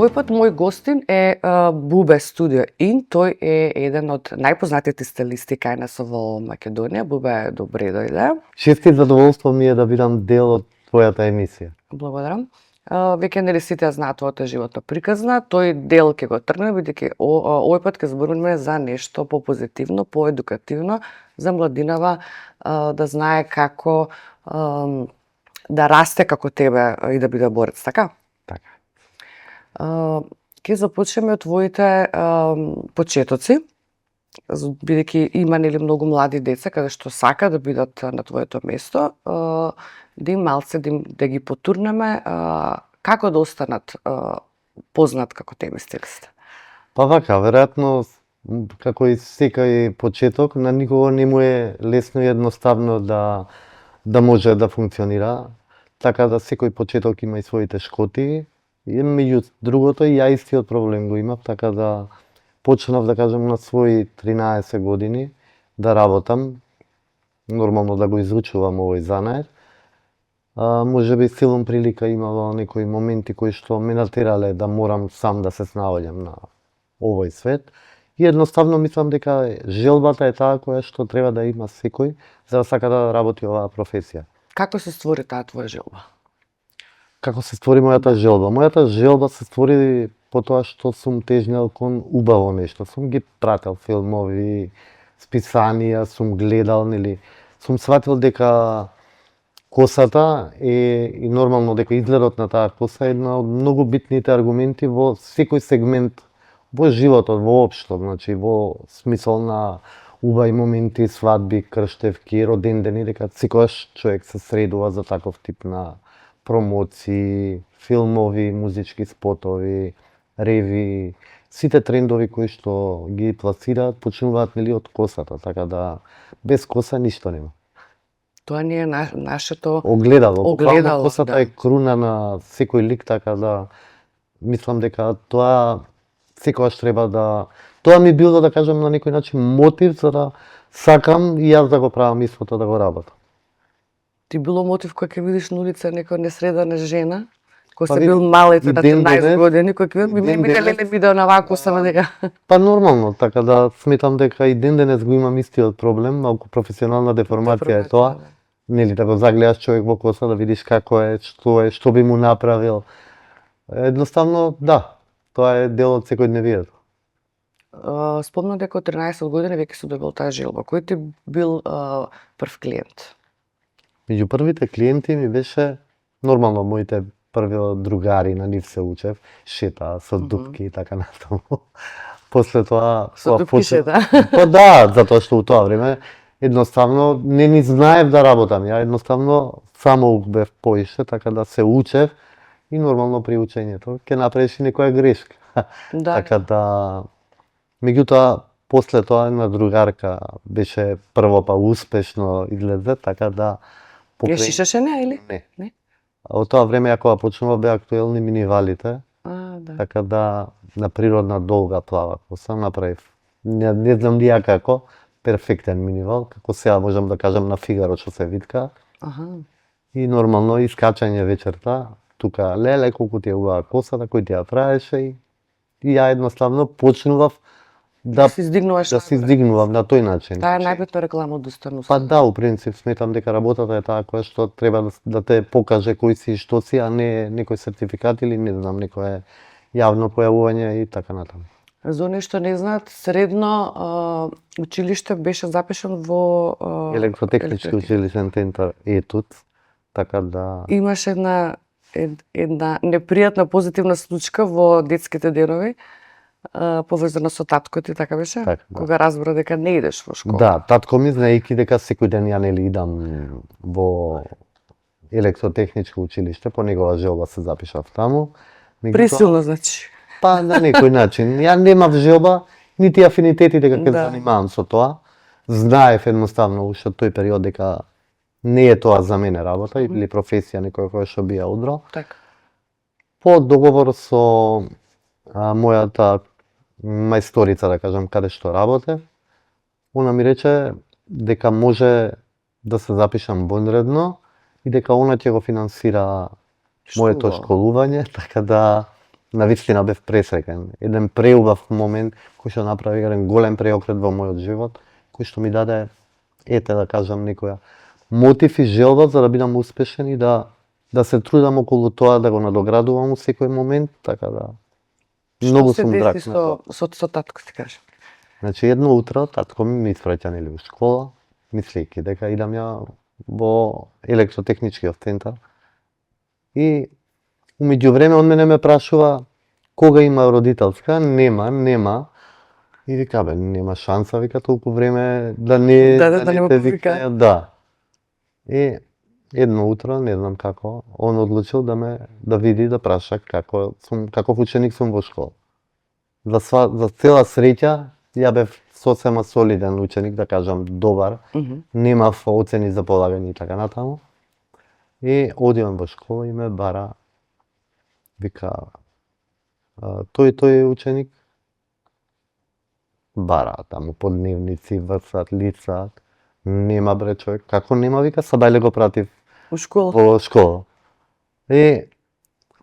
Овој пат мој гостин е Бубе Студио Ин. Тој е еден од најпознатите стилисти кај нас во Македонија. Бубе, добре дојде. Чест и задоволство ми е да бидам дел од твојата емисија. Благодарам. Веќе нели сите знаат твојата животна приказна. Тој дел ќе го тргнеме, бидејќи овој пат ќе зборуваме за нешто попозитивно, поедукативно, за младинава да знае како да расте како тебе и да биде борец, така? Така. Ќе започнеме од твоите почетоци, бидејќи има нели многу млади деца каде што сака да бидат на твоето место, да им малце да ги потурнеме како да останат познат како тебе стилист. Па вака, веројатно, како и секој почеток, на никого не му е лесно и едноставно да може да функционира, така да секој почеток има и своите шкоти. И меѓу другото, и ја истиот проблем го имав, така да почнав, да кажем, на своји 13 години да работам, нормално да го изучувам овој занает. Може би силом прилика имало некои моменти кои што ме натерале да морам сам да се снаоѓам на овој свет. И едноставно мислам дека желбата е таа која што треба да има секој за да сака да работи оваа професија. Како се створи таа твоја желба? Како се створи мојата желба? Мојата желба се створи по тоа што сум тежнел кон убаво нешто. Сум ги прател филмови, списанија, сум гледал, нели, сум сватил дека косата и нормално дека изгледот на таа коса е една од многу битните аргументи во секој сегмент во животот воопшто, значи во смисол на убави моменти, свадби, крштевки, родендени, дека секогаш човек се средува за таков тип на промоции, филмови, музички спотови, реви, сите трендови кои што ги пласираат почнуваат нели од косата, така да без коса ништо нема. Тоа не е нашето огледало. Косата да. е круна на секој лик, така да мислам дека тоа секогаш треба да... Тоа ми било, да кажам, на некој начин мотив за да сакам и јас да го правам истото, да го работам. Ти било мотив кога ќе видиш на улица некоја несредана жена, кој Па се бил малете на ден 13 години, кој ќе ден ми денес- не видео на ваку сама дека. Па нормално, така да сметам дека и ден денес го имам истиот проблем, малку професионална деформација е тоа. Нели да го загледаш човек во коса, да видиш како е, што би му направил. Едноставно, да, тоа е дел од секојдневието. Спомнам дека од 13 години веќе си добил таа желба. Кој ти бил прв клиент? Меѓу првите клиенти ми беше нормално моите први другари, на нив се учев, шета со дупки и така натаму. После тоа Со дупки шета? Па да, затоа што у тоа време едноставно не ни знаев да работам. Ја едноставно само бев поише, така да се учев и нормално при учењето ќе направиш и некоја грешка. Да. Така да меѓутоа после тоа една другарка беше прво па успешно излезе, така да Ја шишаше не или? Не. Од тоа време кога почнува беа актуелни минивалите, Да. така да на природна долга плава коса направив. Не знам ни ја како, перфектен минивал, како сега можам да кажам на Фигаро што се витка. Аха. И нормално искачање вечерта, тука леле колку ти е убава косата, кој ти ја правеше и ја едноставно почнував да се издигнуваш. да се издигнувам на тој начин. Таа е најбитна рекламодостојност. Па да, у принцип сметам дека работата е таа која што треба да те покаже кој си и што си, а не некој сертификат или не знам, некое јавно појавување и така натаму. За оние што не знаат, средно училиште беше запишан во Електротехнички училишен центар ЕТУД, така да... Имаш една непријатна позитивна случка во детските денови, поврзана со таткот и така беше? Така, да. Кога разбра дека не идеш во школа. Да, татко ми знаејќи дека секој ден ја нели идам во електротехничко училиште, по негова желба се запишав таму. Присилно, значи. Па на некој начин. Ја немав желба, нити афинитети дека ќе Да. занимавам со тоа. Знаев едноставно уште од тој период дека не е тоа за мене работа или професија некоја која што би ја одрал. Така. По договор со мојата мајсторица, да кажам, каде што работев, она ми рече дека може да се запишам вонредно и дека она ќе го финансира моето школување, така да навистина бев пресреќен. Еден преубав момент кој што направи еден голем преокрет во мојот живот, кој што ми даде, ете да кажам, некоја мотив и желба за да бидам успешен и да се трудам околу тоа, да го надоградувам у секој момент, така да многу сум драг на тоа. Со татко ти кажа? Значи едно утро татко ми испраќа нели у школа, мислејќи дека идам ја во електротехничкиот центар. И умеѓувреме од мене ме прашува кога има родителска, нема. И вика, бе, нема шанса, вика, толку време да не Да не го те повика. Да. И едно утро, не знам како, он одлучил да види, да праша каков ученик сум во школа. За цела среќа, ја бев сосема солиден ученик, да кажам, добар. Немав оцени за полагање и така натаму. И одивам во школа и ме бара, вика, тој ученик бара таму по дневници, врсат, лицат. Нема, бре, човек. Како нема, вика, садајле го пратив У школа? во школа. И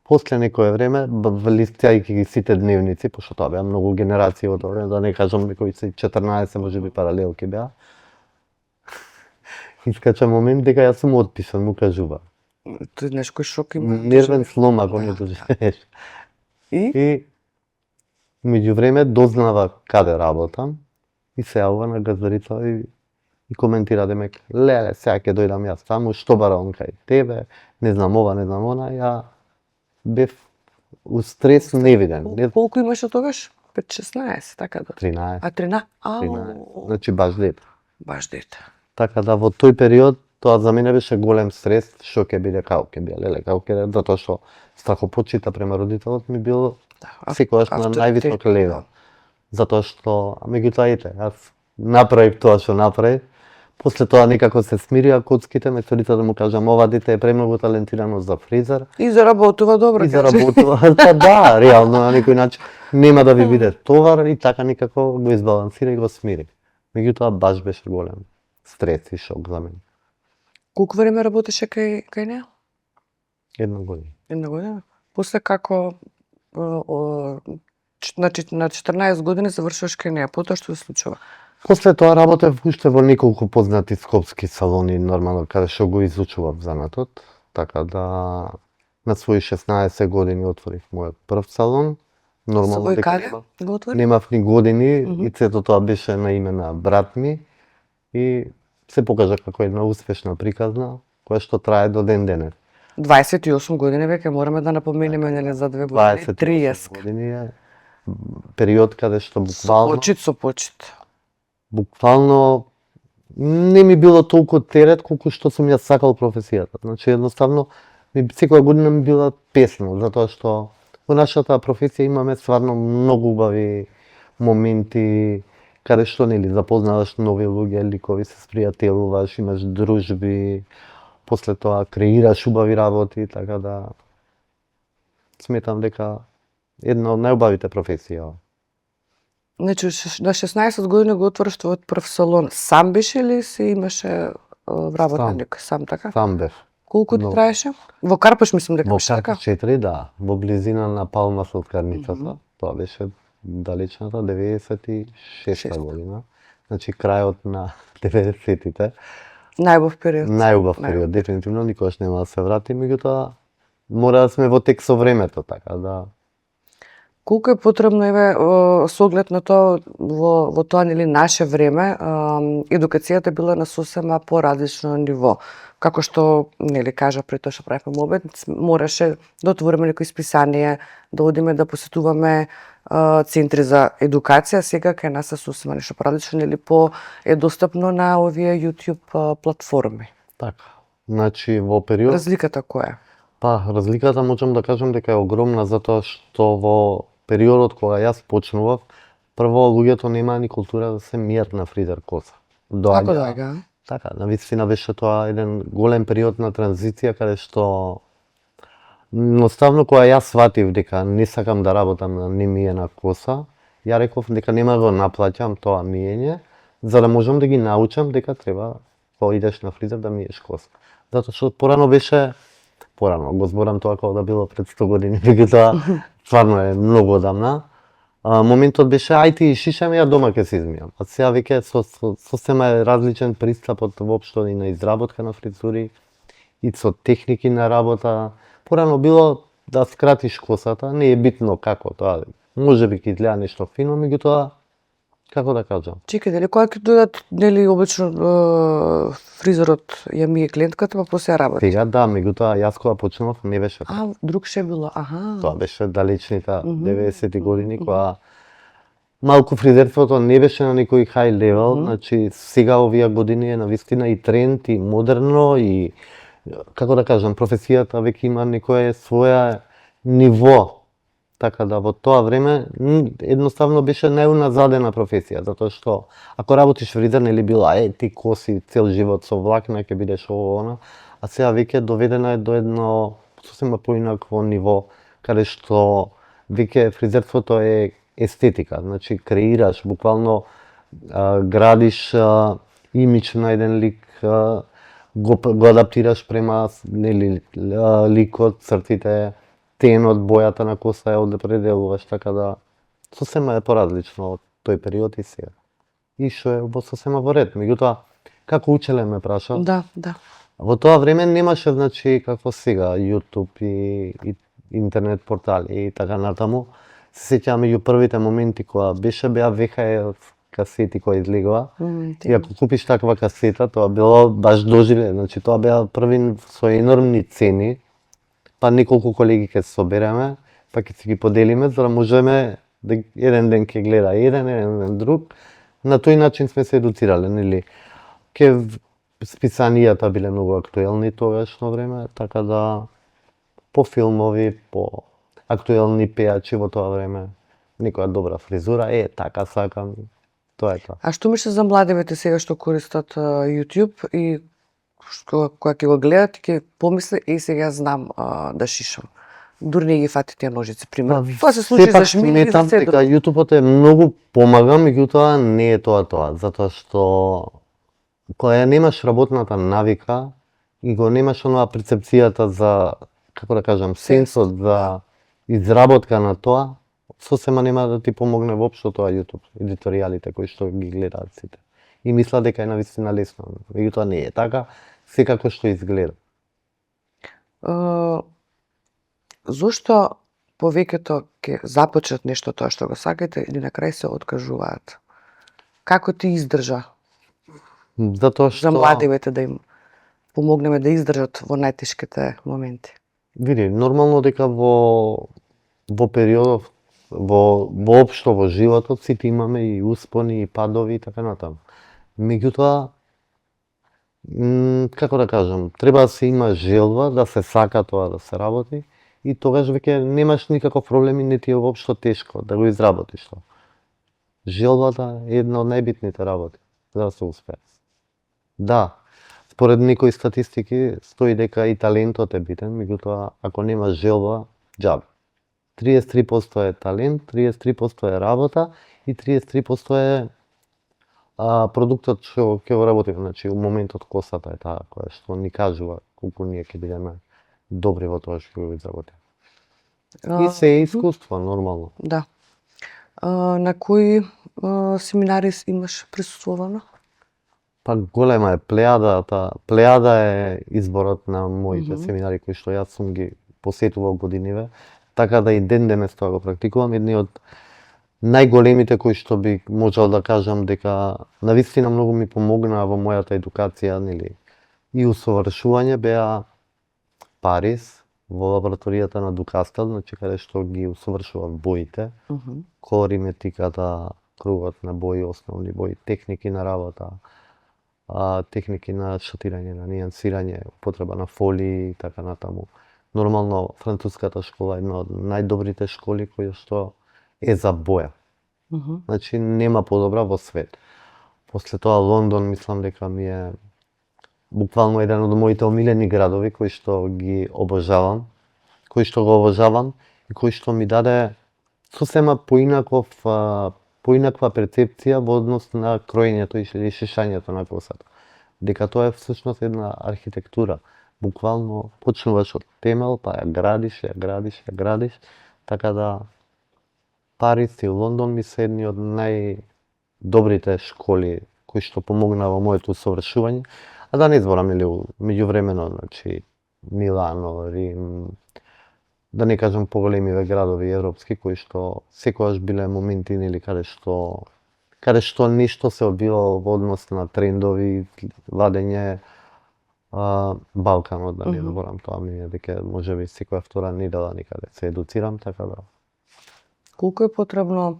после некое време, листајќи ги сите дневници, пошто тоа беа многу генерации од тоа време, да не кажам некои 14, можеби паралелки беа. Искача момент дека јас сум отписан, му кажува. Тој нешко шок има. Нервен слом, ако не доживееш. И меѓувреме дознава каде работам и се јавува на газарица и коментира демек, леле, сега ќе дојдам јас таму, што бара он кај тебе, не знам ова, не знам она, ја бев у стрес невиден. Колку имаше тогаш? 5-16, така да. 13. 13? 13. Значи баш дете. Баш дете. Така да во тој период тоа за мене беше голем стрес, што ќе биде, како ќе биде, леле, како ќе биде, затоа што страхопочита према родителот ми бил секогаш на највисок левел. Затоа што, меѓутоа ете, јас направив тоа што направив. После тоа некако се смирија коцките, месторите да му кажам, ова дете е премногу талентирано за фризер. И заработува добро, И заработува, да, реално на некој начин нема да ви биде товар и така некако го избалансира и го смири. Меѓутоа баш беше голем стрес и шок за мене. Колку време работеше кај неа? Една година. Една година. После како на 14 години завршуваш кај неа, потоа што се случува? После тоа работев уште во неколку познати скопски салони, нормално, каде што го изучував занатот. Така да на своји 16 години отворив мојот прв салон. Нормално дека каде го отвори? Немав ни години и сето тоа беше на име на брат ми и се покажа како една успешна приказна која што трае до ден денес. 28 години веќе мораме да напоменеме нели за 2 години, 30 години е период каде што буквално со почит. Буквално не ми било толку терет колку што сум ја сакал професијата. Значи едноставно секоја година ми била песно, затоа што во нашата професија имаме стварно многу убави моменти каде што нели запознаваш нови луѓе, ликови, се спријателуваш, имаш дружби, после тоа креираш убави работи, така да сметам дека една од најубавите професии. Значи, на 16 години го отвориш твојот прв салон. Сам беше ли си имаше вработеник? Сам, така? Сам бев. Колку ти траеше? Во Карпаш мислам дека беше така? Во Карпаш 4, да. Во близина на Палма сладкарницата. Тоа беше далечната 96-та година. Значи крајот на 90-тите. Најубав период. Најубав период, дефинитивно никогаш нема да се врати, меѓутоа мора да сме во тек со времето, така да. Колку е потребно еве со оглед на тоа во тоа нели наше време едукацијата била на сосема поразлично ниво. Како што нели кажа пред тоа што правевме мобет, мораше да отвориме некои списание, да одиме да посетуваме центри за едукација, сега кај нас се сосема нешто поразлично или е достапно на овие YouTube платформи. Така. Значи во период Разликата која е? Па, разликата можам да кажам дека е огромна затоа што во периодот кога јас почнував, прво луѓето немаа ни култура да се мијат на фризер коса. Како доаѓа? Така, навистина беше тоа еден голем период на транзиција каде што едноставно кога јас сватив дека не сакам да работам на немиена коса, ја реков дека нема да го наплаќам тоа миење, за да можам да ги научам дека треба кога идеш на фризер да миеш коса. Затоа што порано беше порано. Го зборам тоа како да било пред 100 години, меѓутоа стварно е многу одамна. Моментот беше ај ти шишаме, ја дома ќе се измијам. А сега веќе сосема е различен пристапот воопшто и на изработка на фризури и со техники на работа. Порано било да скратиш косата, не е битно како тоа. Можеби ќе изгледа нешто фино, меѓутоа како да кажам. Чекај, дали кога ќе дојдат, нели обично фризерот ја мие клиентката, па после ја работи. Сега да, меѓутоа јас кога почнав не беше така. А, другше било, аха. Тоа беше далечните 90-ти години, кога малку фризерството не беше на некој хај левел, значи сега овие години е навистина и тренд и модерно и како да кажам, професијата веќе има некое своја ниво. Така да во тоа време едноставно беше најуназадена професија, затоа што ако работиш фризер нели било ти коси цел живот со влакна ќе бидеш ово она, а сега веќе доведена е до едно сосема поинакво ниво каде што веќе фризерството е естетика, значи креираш, буквално градиш имидж на еден лик, го адаптираш према нели ликот, цртите, тенот, бојата на коса ја определуваш, така да сосема е поразлично од тој период и сега. И што е во сосема во ред, меѓутоа како учеле ме праша. Да, да. Во тоа време немаше значи како сега YouTube и интернет портали и така натаму. Се сеќавам меѓу првите моменти кога беа VHS касети кои излегува. И ако купиш таква касета, тоа било баш доживе, значи тоа беа први со енормни цени. Па неколку колеги ќе се собереме, па ќе си ги поделиме за да можеме да еден ден ќе гледа еден ден друг. На тој начин сме се едуцирале, нели? Списанијата биле многу актуелни тогашно време, така да по филмови, по актуелни пејачи во тоа време, некоја добра фризура, така сакам, тоа е тоа. А што мислиш за младивите сега што користат YouTube и кога ќе го гледат, ќе помисли, сега знам да шишам. Дури не ги фати тие ножици, пример. Тоа се случи за шминки и за се дека YouTube-от е многу помага, меѓутоа не е тоа, затоа што кога ја немаш работната навика и го немаш онаа перцепцијата за, како да кажам, сенсот за изработка на тоа, сосема нема да ти помогне воопшто тоа YouTube, едиторијалите кои што ги гледаат сите. И мислат дека е навистина лесно, меѓутоа не е така, секако што изгледа. Зошто повеќето ќе започнат нешто тоа што го сакате или на крај се откажуваат? Како ти издржа? Затоа што За младивите да им помогнеме да издржат во најтешките моменти. Види, нормално дека во периодов, воопшто во животот сите имаме и успони и падови и така натаму. Меѓутоа, како да кажам, треба да се има желба, да се сака тоа да се работи и тогаш веќе немаш никаков проблем и не ти е воопшто тешко да го изработиш тоа. Желбата е една од најбитните работи за да се успее. Да, според некои статистики стои дека и талентот е битен, меѓутоа ако немаш желба, џабе. 33% е талент, 33% е работа и 33% е продуктот што ќе го работи, значи у моментот косата е таа која што ни кажува колку ние ќе бидеме добри во тоа што го изработиме. И се е искуство нормално. Да. На кои семинари имаш присуствувано? Па голема е плејада е изборот на моите семинари кои што јас сум ги посетувал годиниве, така да и ден денес тоа го практикувам. Едни од најголемите кои што би можел да кажам дека навистина многу ми помогнаа во мојата едукација, нели, и усовршување беа Париз, во лабораторијата на Дукастел, значи каде што ги усовршував боите, колориметиката, кругот на бои, основни бои, техники на работа, техники на шатирање, на нијансирање, употреба на фолии и така натаму. Нормално француската школа е една од најдобрите школи која што е за боја. Значи нема подобра во свет. После тоа Лондон мислам дека ми е буквално еден од моите омилени градови кои што ги обожавам, кои што го обожавам и кои што ми даде сосема поинаква перцепција во однос на кроењето или шишањето на косата. Дека тоа е всушност една архитектура. буквално почнуваш од темел, па ја градиш, така да Париз и Лондон ми се едни од најдобрите школи кои што помогнаа во моето усовршување. А да не зборам, нели, меѓувремено, значи, Милано, Рим, да не кажам поголемиве градови европски кои што секогаш биле моменти, нели, каде што нешто се одбивало во однос на трендови, вадење, Балканот, да не зборам, тоа ми е дека можеби секоја втора недела некаде се едуцирам, така да. Колку е потребно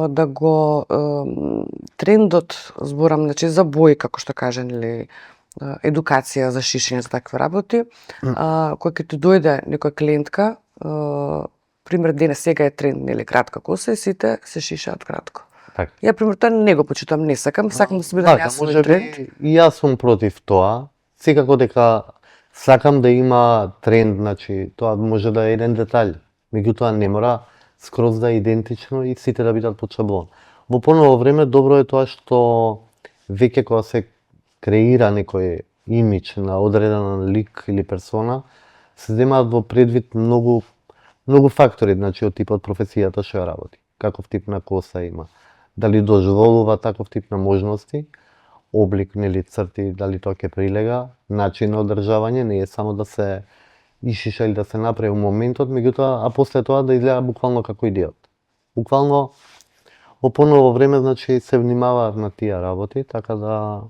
да го трендот, зборам, значи за бои, како што кажа, нели, едукација за шишење за такви работи, кој ќе ти дојде некоја клиентка, пример денес сега е тренд, нели, кратка коса и сите се шишаат кратко. Така. Ја пример тоа не го почитам, не сакам да се биде јасно тренд. И јас сум против тоа. Секако дека сакам да има тренд, значи тоа може да е еден детаљ, меѓутоа не мора скроз да е идентично и сите да бидат под шаблон. Во поново време добро е тоа што веќе кога се креира некој имидж на одреден лик или персона, се земаат во предвид многу фактори, значи од типот професијата што ја работи, каков тип на коса има, дали дозволува таков тип на можности, облик, нели, црти, дали тоа ќе прилега, начин на одржавање, не е само да се ишиша или да се направи во моментот, меѓутоа, а после тоа да изгледа буквално како идиот. Буквално, во поново време, значи, се внимаваат на тие работи, така да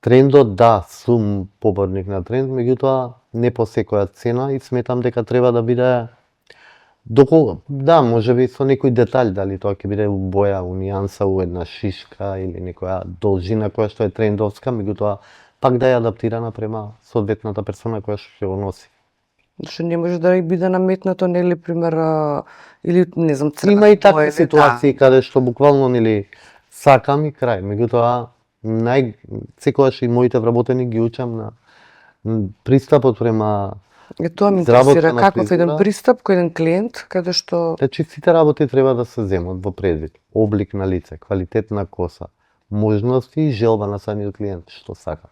трендот, да, сум поборник на тренд, меѓутоа, не по секоја цена и сметам дека треба да биде да, можеби со некој детаљ, дали тоа ќе биде у боја, у нијанса, у една шишка или некоја должина која што е трендовска, меѓутоа пак да е адаптирана према соодветната персона која што ќе го носи. Што не може да биде наметнато, нели, пример, или не знам, црна. Има и такви ситуации каде што буквално, нели, сакам и крај, меѓутоа секогаш и моите вработени ги учам на пристапот према тоа ми интересира, каков еден пристап кој еден клиент, каде што... Значи, сите работи треба да се земат во предвид. Облик на лице, квалитет на коса, можности и желба на самиот клиент, што сака.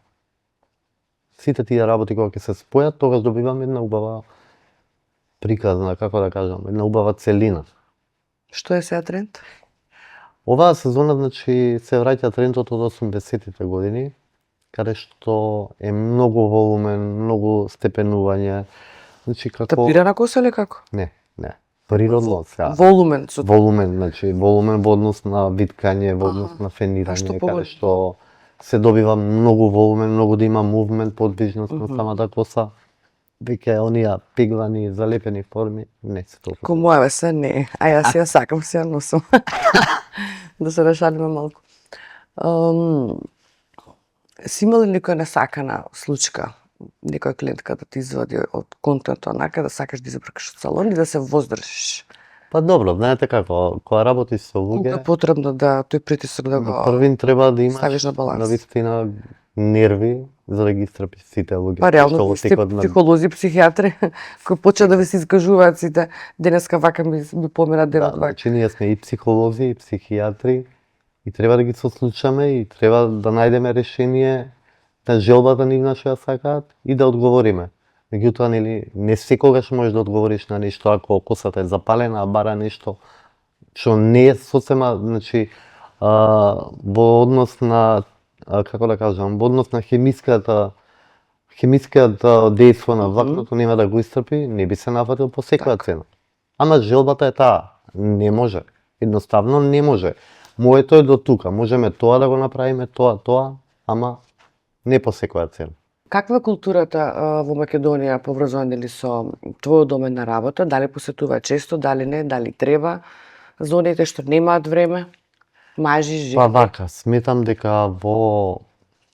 Сите тие работи кога ќе се спојат, тогаш добивам една убава приказна, како да кажам, една убава целина. Што е сега тренд? Оваа сезона, значи, се враќа трендот од 80-тите години, каде што е многу волумен, многу степенување. Значи, како... Тапирана коса или како? Не. Природно сега. Волумен. Значи, волумен во однос на виткање, во однос на фенирање, каде што се добива многу волумен, многу да има мувмент, подвижност на самата коса. Веќе оние пеглани, залепени форми, не се толку. Ко моја се не, а јас ја сакам, се ја носам. Да се расшалиме малку. Си имали некоја несакана случка, некоја клиентка да ти извади од контентот онака, да сакаш да избркаш од салон и да се воздржиш? Па добро, знаете како, кога работиш со луѓе... Колку е потребно да тој притисок да го првин треба да ставиш на имаш баланс? навистина нерви за да ги исцрпиш сите луѓе. Па реално сте психолози, психијатри кои почнаа да ви се искажуваат сите, денеска вака ми помина денот вака. Значи ние сме и психолози, и психијатри и треба да ги сослушаме и треба да најдеме решение на желбата нивна што ја сакаат и да одговориме. Меѓутоа, нели, не секогаш можеш да одговориш на нешто ако косата е запалена, а бара нешто што не е сосема, значи, во однос на, како да кажам, во однос на хемиската дејство на влакното нема да го исцрпи, не би се нафатил по секоја цена. Ама желбата е таа, не може. Едноставно не може. Моето е до тука, можеме тоа да го направиме, тоа, ама не по секоја цена. Каква е културата во Македонија поврзана ли со твојот домен на работа? Дали посетува често, дали не, дали треба? За оние што немаат време, мажи, жени? Па вака, сметам дека во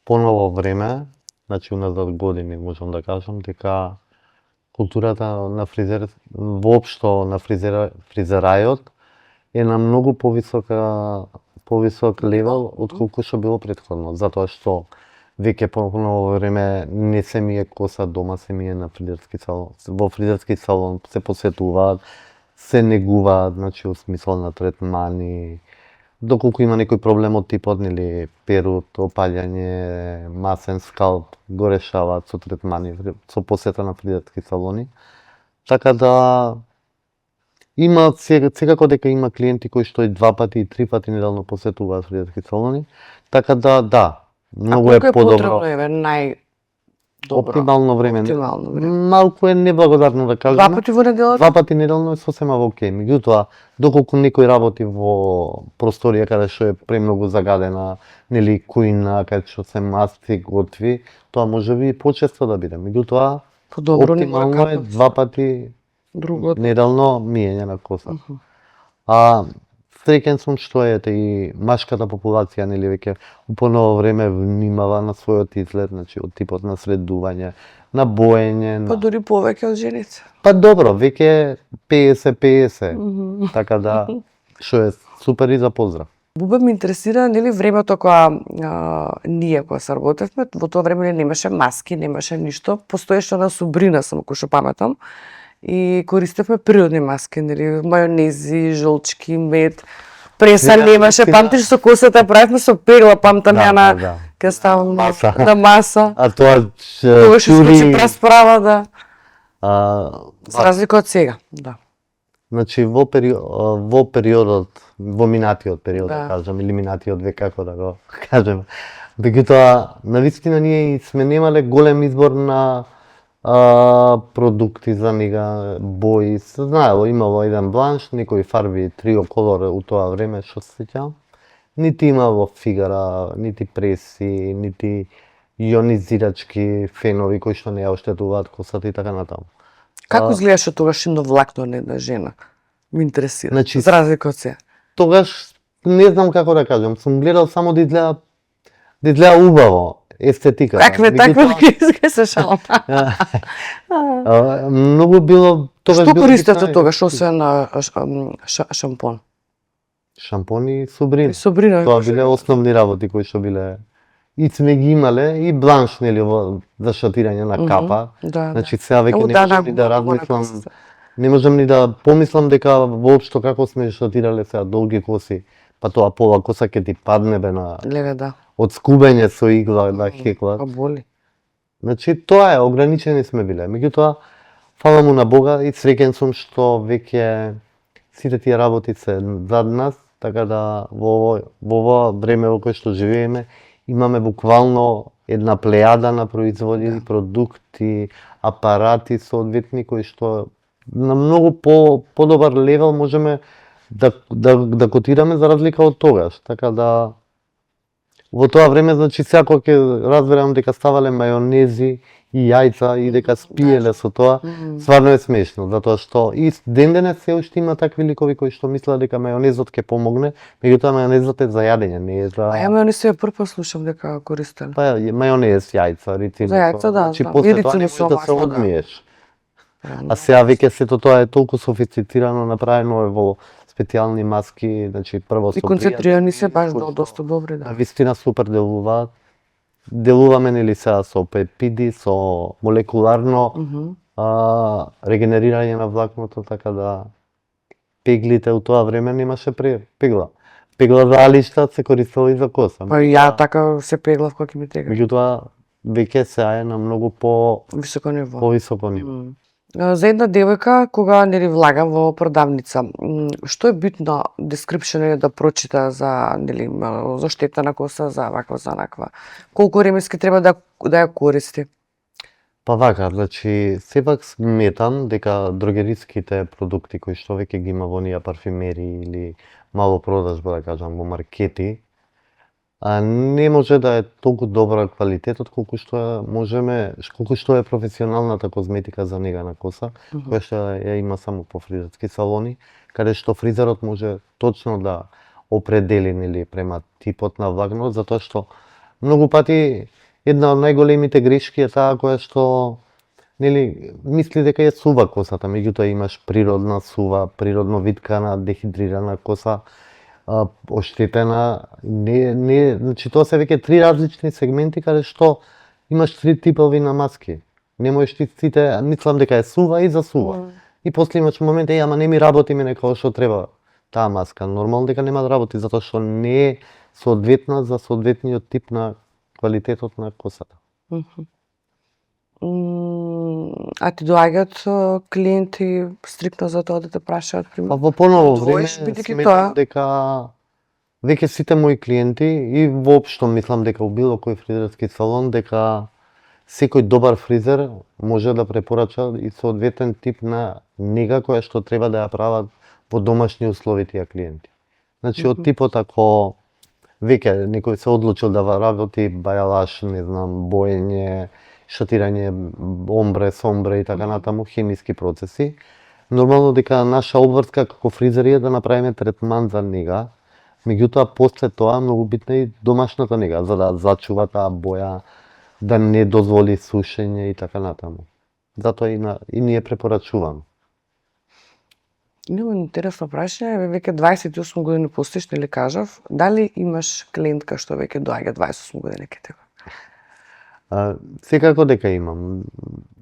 поново време, значи уназад години можам да кажам, дека културата на воопшто на фризерајот е на многу повисок левел отколку што било претходно, затоа што веќе по ново време не се мие коса дома, се мие на фризерски салон. Во фризерски салон се посетуваат, се негуваат, значи во смисла на третмани, доколку има некој проблем од типот, нели, перут, опаѓање, масен скалп, го решаваат со третмани, со посета на фризерски салони. Така да има секако дека има клиенти кои што и 2 пати и 3 пати неделно посетуваат фризерски салони. Така да, многу е колку подобро. потребно е Оптимално време. Оптимално време. Малку е неблагодарно да кажеме. 2 пати во неделата? 2 пати неделно е сосема во окей. Меѓутоа, доколку некој работи во просторија каде што е премногу загадена, нели кујна, каде што се масти, готви, тоа може би и почесто да биде. Меѓутоа, Подобро оптимално е 2 пати другото. неделно миење на коса. А среќен сум што ете и машката популација, нели, веќе у поново време внимава на својот изглед, значи од типот на средување, на боење, Па дури повеќе од жените. Па добро, веќе 50-50, така да, што е супер и за поздрав. Бубе ме интересира, нели, времето кога ние кога се работевме, во тоа време немаше маски, немаше ништо, постоеше она субрина, само кој што паметам, и користевме природни маски, нели, мајонези, жолчки, мед, преса немаше, памтиш со косата правевме со пегла, памтам ја на кај ставам на маса. А тоа Тогаш искочи прасправа, да. За разлика од сега, да. Значи во периодот, во минатиот период, да кажам, или минатиот век, како да го кажем. Меѓутоа, навистина ние сме немале голем избор на продукти за нега, бои, се знаело, имало еден бланш, некои фарби, трио колор у тоа време, што се сеќавам. Нити имало фигара, нити преси, нити ионизирачки фенови кои што не ја оштетуваат косата и така натаму. Како изгледаше тогаш едно влакно на една жена? Ме интересира. Значи, за разлика од се. Тогаш не знам како да кажам, сум гледал само да изгледа убаво, естетика. Такве ќе се шалам. Многу било тогаш. Што користите тогаш освен шампон? Шампон и субрина. Субрина. Тоа биле основни работи кои што биле. И сме ги имале и бланш, нели, за шатирање на капа. Значи сега веќе не можам ни да размислам, не можам ни да помислам дека воопшто како сме шатирале сега долги коси, па тоа пола коса ќе ти падне бе на леле, да. Од скубење со игла на хекла. Па боли. Значи тоа е, ограничени сме биле. Меѓутоа, фала му на Бога и среќен сум што веќе сите тие работи се зад нас, така да во ова време во кое што живееме имаме буквално една плејада на производени продукти, апарати соодветни кои што на многу подобар левел можеме да котираме за разлика од тогаш. Така да во тоа време, значи, секој ќе разберам дека ставале мајонези и јајца и дека спиеле со тоа, стварно е смешно, затоа што и ден денес се уште има такви ликови кои што мислат дека мајонезот ќе помогне, меѓутоа мајонезот е за јадење, не е за... А ја мајонез ја прв пат слушам дека користеле. Па мајонез, јајца, рецimo. За јајца, да, значи, после тоа не можеш да се одмиеш. А сега веќе сето тоа е толку софистицирано, направено е во специјални маски, значи прво со и концентрирани се баш доста добри, да. Вистина супер делуваат. Делуваме, нели, сега со пепиди, со молекуларно регенерирање на влакното, така да пеглите у тоа време немаше пегла. Пегла за алишта се користела и за коса. Па ја така се пеглав кога ќе ми тега. Меѓутоа веќе сега е на многу високо ниво. По-високо ниво. За една девојка кога нели влага во продавница, што е битно description да прочита за нели заштета на коса, за ваква за наква? Колку временски треба да ја користи? Па вака, значи сепак сметам дека дрогериските продукти кои што веќе ги има во оние парфимери или мало продажба, да кажам, во маркети, не може да е толку добра квалитетот колку што е професионалната козметика за нега на коса, која што ја има само по фризерски салони, каде што фризерот може точно да определи, нели, према типот на влакно, затоа што многу пати една од најголемите грешки е таа која што, нели, мисли дека е сува косата, меѓутоа имаш природна сува, природно виткана, дехидрирана коса, оштетена, значи тоа се веќе три различни сегменти каде што имаш три типови на маски. Не можеш ти сите, мислам дека е сува и засува. И после имаш момент, ама не ми работи мене како што треба. таа маска. Нормално дека нема да работи затоа што не е соодветна за соодветниот тип на квалитетот на косата. Мгм. А ти доаѓаат клиенти стрикно за тоа да те прашаат, Па пример? во поново време Одвоиш, бидејќи сметам тоа- дека веќе сите мои клиенти и воопшто мислам дека у било кој фризерски салон дека секој добар фризер може да препорача и соодветен тип на нега која што треба да ја прават во домашни услови тие клиенти. Значи од типот ако веќе некој се одлучил да работи бајалаш, не знам, боење, шатирање, омбре, сомбре и така натаму, хемиски процеси, нормално дека наша обврска како фризери е да направиме третман за нега. Меѓутоа после тоа многу битна е и домашната нега за да зачува таа боја, да не дозволи сушење и така натаму. Затоа и ние препорачуваме. Има интересно прашање, веќе 28 години постоиш, нели кажав, дали имаш клиентка што веќе доаѓа 28 години кај тебе? Секако дека имам.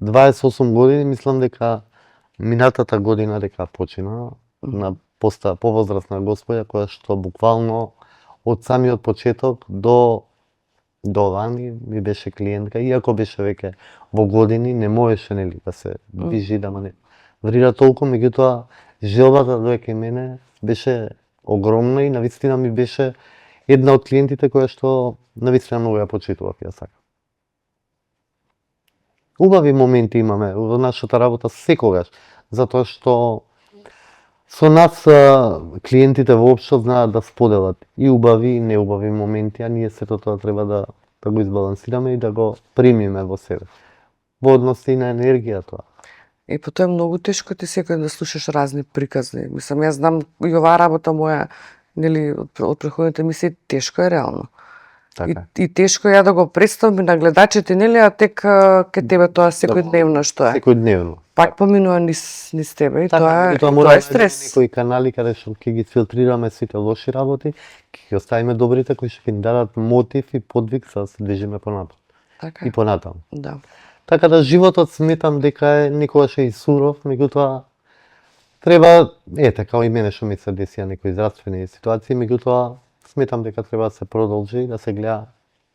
28 години, мислам дека минатата година дека почина на повозрасна господја која што буквално од самиот почеток до вани ми беше клиентка, иако беше веќе во години, не можеше нели да се движи, да не врира толку, меѓутоа желбата доека мене беше огромна и навистина ми беше една од клиентите која што навистина многу ја почитував ја сакам. Убави моменти имаме во нашата работа секогаш, затоа што со нас клиентите воопшто знаат да споделат и убави и неубави моменти, а ние сето тоа треба да го избалансираме и да го примиме во себе. Во однос и на енергија тоа. И по тоа е многу тешко ти секој да слушаш разни приказни. Мислам, јас знам и оваа работа моја, нели, од претходните емисии, тешко е реално. Така. И тешко ја да го представам на гледачите, нели, а тек кај тебе тоа секојдневно што е. Секојдневно. Пак поминува низ тебе и тоа и тоа мора е стрес. некои канали каде што ќе ги филтрираме сите лоши работи, ќе ги оставиме добрите кои ќе ни дадат мотив и подвиг за да се движиме понатаму. Така. И понатаму. Да. Така да животот сметам дека е некогаш е и суров, меѓутоа треба, како и мене што ми се десија некои здравствени ситуации, меѓутоа сметам дека треба да се продолжи и да се гледа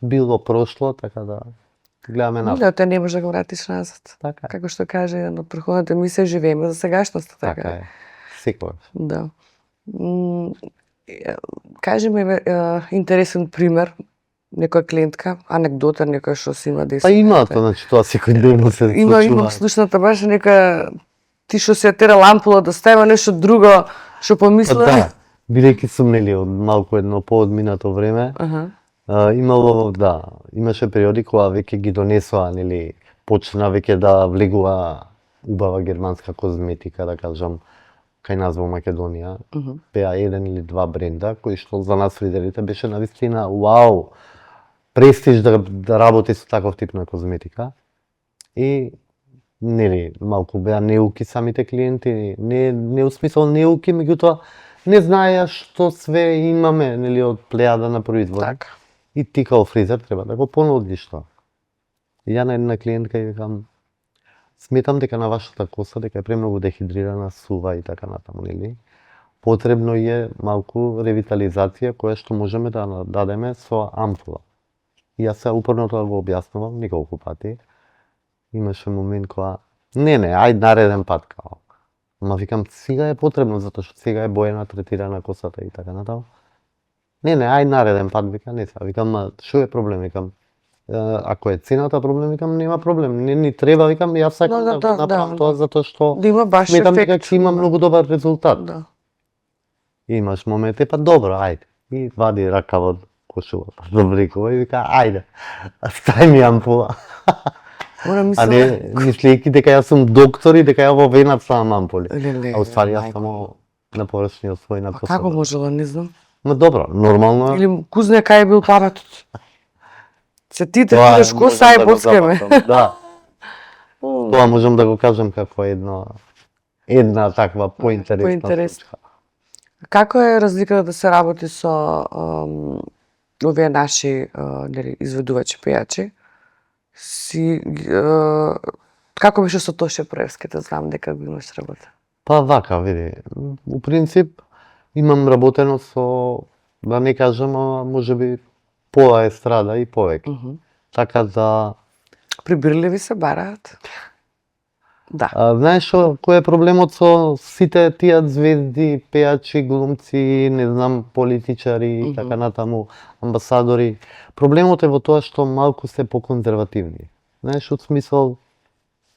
било прошло, така да гледаме напред. Да, те не можеш да го вратиш назад. Така е. Како што каже една од претходните емисии, живееме за сегашноста, така. Така е. Секогаш. Да. Кажи ми интересен пример, некоја клиентка, анекдота некоја што си има Па има тоа, значи тоа секојдневно се Има слушната баш нека ти што се ја тера лампула да стави нешто друго што помисла. Да, бидејќи сум нели од малку едно поодминато време, имало, да, имаше периоди кога веќе ги донесоа, нели, почна веќе да влегува убава германска козметика, да кажам, кај нас во Македонија. Беа еден или два бренда кои што за нас фризерите беше навистина вау, престиж да работи со таков тип на козметика. И нели, малку беа неуки самите клиенти, не у смисол неуки, меѓутоа не знаеа што све имаме, нели, од плејада на производи. Така. И ти као фризер треба да го понудиш тоа. И ја на една клиентка ја викам, сметам дека на вашата коса дека е премногу дехидрирана, сува и така натаму, нели? Потребно е малку ревитализација која што можеме да дадеме со ампула. И јас се упорно тоа го објаснувам неколку пати. Имаше момент кога не, ајде нареден пат као. Ма викам сега е потребно затоа што сега е боена, третирана косата и така натаму. Не, ајде нареден пат, вика, викам, што е проблем, викам, ако е цената проблем, викам, нема проблем, не ни треба, викам, јас сакам да го направам тоа затоа што да има баш сметам дека ефект. ќе има многу добар резултат. Да. Имаш моменти, па добро, ајде. И вади ракава од кошулата, забрикува и вика, ајде, стави ми ампула. А не мислејќи дека јас сум доктор и дека ја во вената сам ампули. А уствари јас само на површниот свој на Како можела, не знам. Ма добро, нормално. Или кузне кај бил паметот. Се ти третираш коса и боцкеме. Да. Тоа можам да го кажам како една таква поинтересна случка. Како е разликата да се работи со овие наши изведувачи пејачи? Како беше со Тоше Проевски, да знам дека го имаш работа? Па вака, види, у принцип, Имам работено со, да не кажам, можеби пола естрада и повеќе. Така да, Прибирливи се бараат? Да. знаеш што, кој е проблемот со сите тие звезди, пејачи, глумци, не знам, политичари и така натаму, амбасадори? Проблемот е во тоа што малку се поконзервативни. Знаеш, од смисол,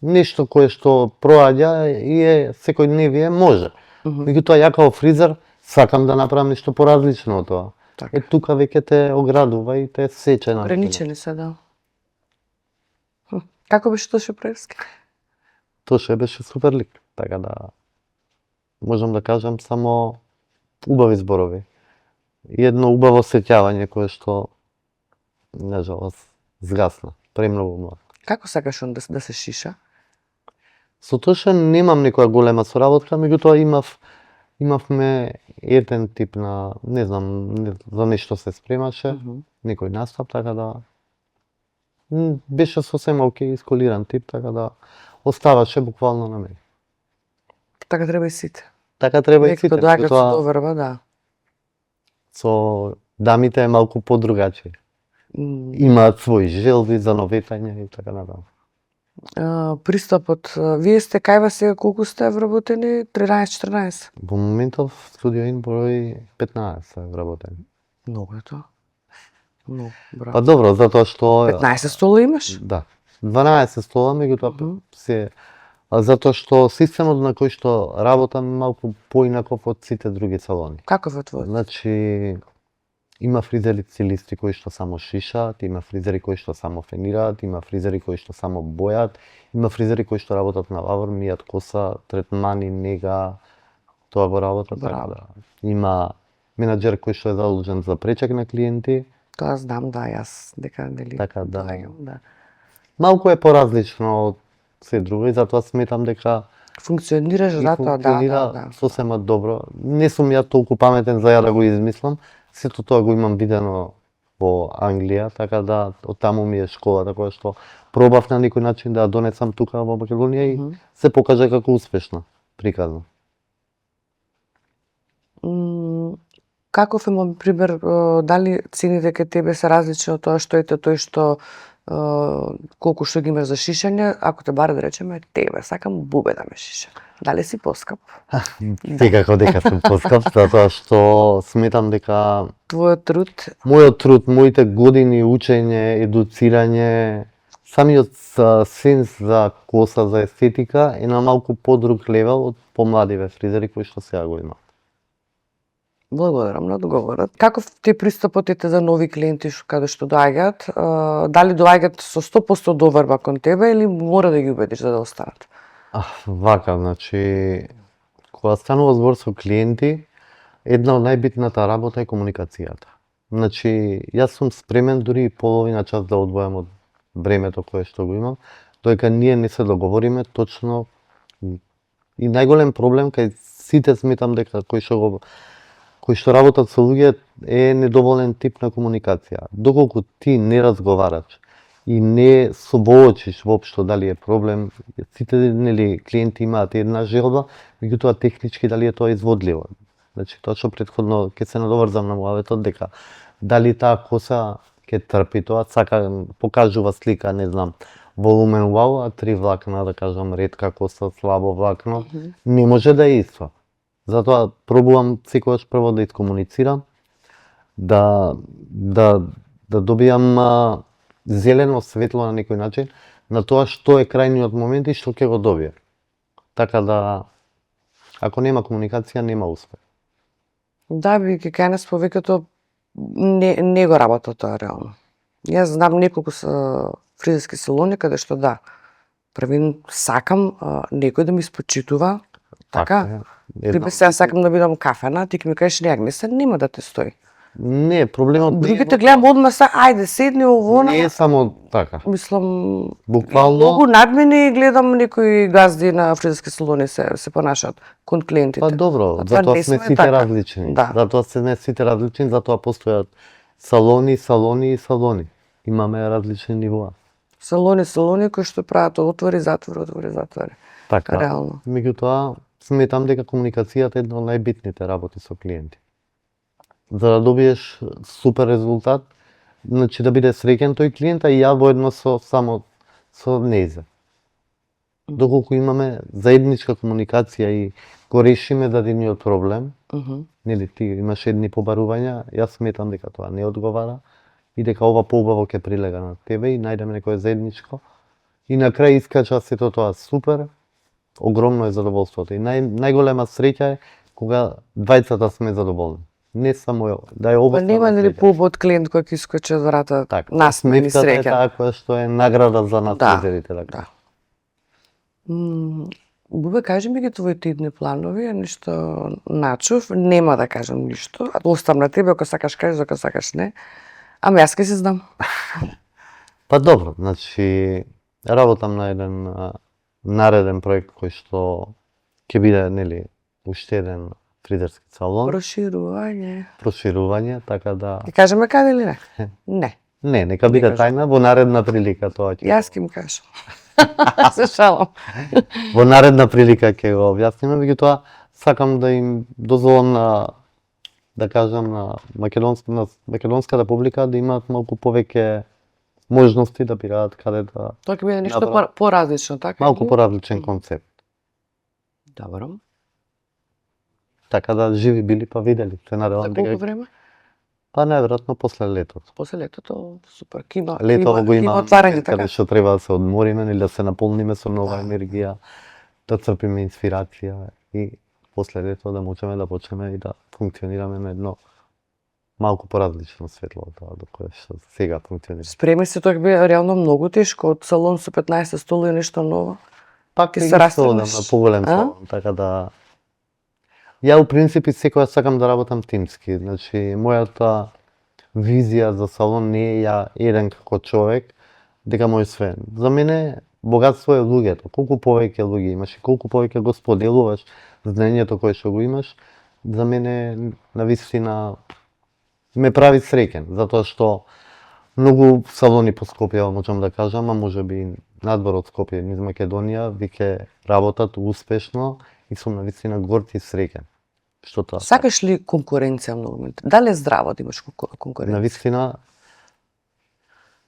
нешто кое што проаѓа и е секојдневие може. Меѓутоа, ја као фризер сакам да направам нешто поразлично од тоа. Така. Е, тука веќе те оградува и те сече на. Ограничени се, да. Како беше Тоше Проевски? Тоше беше супер лик, така да можам да кажам само убави зборови. И едно убаво сеќавање кое што, нажалост, згасна, премногу млад. Како сакаш он да се шиша? Со Тоше немам некоја голема соработка, меѓутоа имавме еден тип на, не знам, за нешто се спремаше, некој настап, така да беше сосем окей, исколиран тип, така да оставаше буквално на мене. Така треба и сите. Така треба и Веќе сите, кога доаѓаат со меѓутоа доверба, да. со дамите е малку подрugачи. Имаат своји желби за новетање и така натаму. Пристапот, вие сте кај вас сега колку сте вработени? 13-14? Во моментов Студио Ин брои 15 вработени. Многу е тоа. Многу, браво. Па добро, затоа што 15 стола имаш? да, 12 стола, меѓутоа се затоа што системот на кој што работам е малку поинаков од сите други салони. Каков е твојот? Значи, има фризери стилисти кои што само шишаат, има фризери кои што само фенираат, има фризери кои што само бојат, има фризери кои што работат на лавор, мијат коса, третмани, нега, тоа го работат. Така да. Има менаџер кој што е задолжен за пречек на клиенти. Тоа знам, да, јас дека нели. Така да. Да. Малку е поразлично од се друго и затоа сметам дека Функционираш затоа, да. сосема добро. Не сум ја толку паметен за ја да го измислам. Сето тоа го имам видено во Англија, така да од таму ми е школата која што пробав на некој начин да ја донесам тука во Македонија и се покажа како успешна приказна. Каков е, пример, дали цените кај тебе се различни од тоа што ете тој што колку што ги имаш за шишање, ако те бара да речеме тебе, сакам бубе да ме шиша. Дали си поскап? Секако дека сум поскап, затоа што сметам дека Твојот труд, мојот труд, моите години учење, едуцирање, самиот сенс за коса, за естетика е на малку подруг левел од помладиве фризери кои што сега го имам. благодарам на одговорот. Каков ти е пристапот ете за нови клиенти каде што доаѓаат? Дали доаѓаат со 100% доверба кон тебе или мора да ги убедиш за да останат? Вака, значи, кога станува збор со клиенти, една од најбитната работа е комуникацијата. Значи, јас сум спремен дури и половина час да одвојам од времето кое што го имам, додека ние не се договориме точно. И најголем проблем кај сите сметам дека кои што работат со луѓе е недоволен тип на комуникација. Доколку ти не разговараш и не собоочиш воопшто дали е проблем, сите нели клиенти имаат една желба, меѓутоа технички дали е тоа изводливо. Значи тоа што претходно ќе се надоврзам на муаветот дека дали таа коса ќе трпи тоа, покажува слика, не знам, волумен вау, а 3 влакна, да кажам, ретка коса, слабо влакно, не може да е исто. Затоа пробувам секогаш прво да искомуницирам, да добијам зелено светло на некој начин на тоа што е крајниот момент и што ќе го добие. Така да, ако нема комуникација, нема успех. Да, биќе кај нас повеќето не го работат тоа реално. Јас знам неколку фризерски салони каде што да, првин сакам некој да ми спочитува, така? Пример, сега сакам да бидам кафена, ти ќе ми кажеш не, Агнеса, нема да те стои. Не, проблемот Другите гледам одма са, ајде седни овона. Не е само така. Мислам, Буквално многу над мене гледам некои газди на фризерски салони се понашаат кон клиентите. Па добро, А затоа не сме сме сите така. различни. Да. Затоа сме сите различни, затоа постојат салони и салони. Имаме различни нивоа. Салони кои што прават отвори, затвори. Така. Реално. Меѓутоа, сметам дека комуникацијата е една од најбитните работи со клиенти. За да добиеш супер резултат, значи да биде среќен тој клиент, а и ја воедно со нејзе. Доколку имаме заедничка комуникација и го решиме дадениот проблем, нели ти имаш едни побарувања, јас сметам дека тоа не одговара и дека ова поубаво ќе прилега на тебе и најдеме некое заедничко. И на крај искача сето тоа супер, огромно е задоволството и најголема среќа е кога двајцата сме задоволни. Не само да е оба. Нема нели поубав клиент кој ќе искочи од врата насмеен и сметката е среќен. таа која што е награда за надпрезерите. Да. Бубе, кажи ми ги твоите идни планови, ништо начув, нема да кажам ништо, оставам на тебе, ако сакаш кажеш, ако сакаш не. Ама јас ке си знам. Па добро, значи работам на еден нареден проект кој што ќе биде нели уште еден фризерски салон. Проширување, така да. Ќе кажеме каде или не? Не. Не, нека биде тајна, во наредна прилика тоа ќе. Јас ќе им кажам. Се шалам. Во наредна прилика ќе го објасниме, меѓутоа сакам да им дозволам да кажам на македонската публика да имаат малку повеќе можности да бираат каде да. Тоа ќе биде нешто поразлично, така? Малку поразличен концепт. Добро. Така да живи били па видели. Се надевам дека. За колку време? Па најверојатно после летото. После летото, супер. Кино го има отварање, така? Каде што треба да се одмориме или да се наполниме со нова енергија, да црпиме инспирација и после лето да можеме да почнеме и да функционираме на едно малку поразлично светло од тоа до кое што сега функционира. Спреми се, тоа ќе биде реално многу тешко, од салон со 15 стола и нешто ново. Пак ќе се растргнеш на поголем салон, така да. Ја у принципи секогаш сакам да работам тимски, значи мојата визија за салон не е ја еден како човек дека мој све. За мене богатство е луѓето. Колку повеќе луѓе имаш и колку повеќе го споделуваш знаењето кое што го имаш, за мене навистина ме прави среќен, затоа што многу салони по Скопје, можам да кажам, а можеби надвор од Скопје, низ Македонија, веќе работат успешно и сум навистина горд и среќен. Што тоа? Сакаш ли конкуренција многу? Дали е здраво да имаш конкуренција? Навистина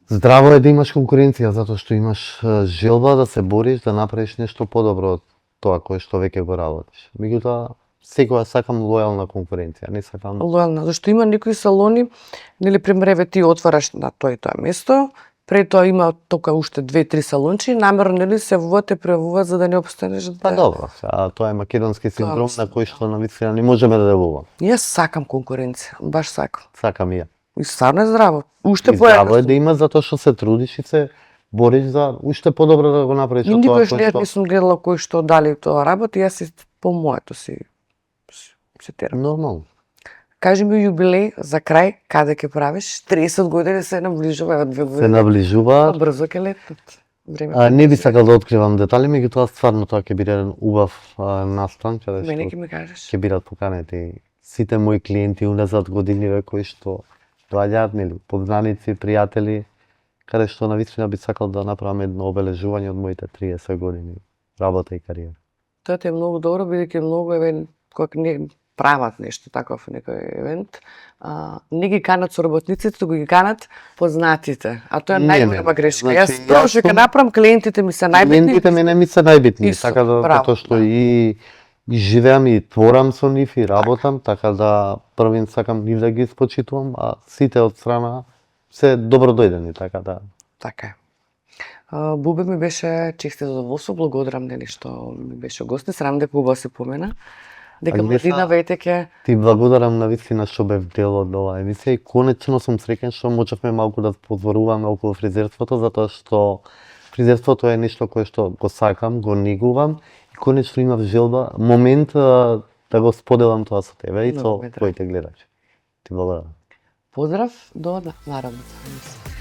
здраво е да имаш конкуренција затоа што имаш желба да се бориш, да направиш нешто подобро од тоа кое што веќе го работиш. Меѓутоа секогаш сакам лојална конкуренција, не сакам лојална, зашто има некои салони, нели пример ти отвараш на тоа и тоа место, пред тоа има тока уште 2-3 салончи, намерно нели се те превуваат за да не опстанеш. Па добро, тоа е македонски синдром на кој што навистина не можеме да девуваме. Јас сакам конкуренција, баш сакам. Сакам и ја. И стварно е здраво. Уште здраво е да има затоа што се трудиш и се бориш за уште подобро да го направиш од тоа кој што. Не сум гледала кој што дали тоа работи, јас си по моето си терам. Нормално. Кажи ми јубилеј за крај, каде ќе правиш? 30 години се наближува, 2 години. Се наближува. Брзо ќе летат. Не би сакал да откривам детали, меѓутоа стварно тоа ќе биде еден убав настан, каде што Мене ќе ми кажеш. Ќе бидат поканети сите мои клиенти уназад годиниве кои што доаѓаат, нели, познаници, пријатели, каде што навистина би сакал да направам едно обележување од моите 30 години работа и кариера. Тоа е многу добро, бидејќи многу кога не прават нешто таков некој евент, не ги канат соработниците, туку ги канат познатите. А тоа е најголема грешка. Јас прво што ќе направам, клиентите ми се најбитни. Клиентите мене ми се најбитни, така да затоа што и живеам и творам со нив и работам, така да првин сакам нив да ги спочитувам, а сите од страна се добро дојдени, така да. Така е. Бубе ми беше чест и задоволство, благодарам нели што ми беше гост, срам дека убаво се помена. Дека младина ветеќе. Ти благодарам навистина што бев дел од оваа емисија и конечно сум среќен што можевме малку да позворуваме околу фризерството, затоа што фризерството е нешто кое што го сакам, го негувам и конечно имав желба, момент да го споделам тоа со тебе и со твоите гледачи. Ти благодарам. Поздрав до наредната емисија.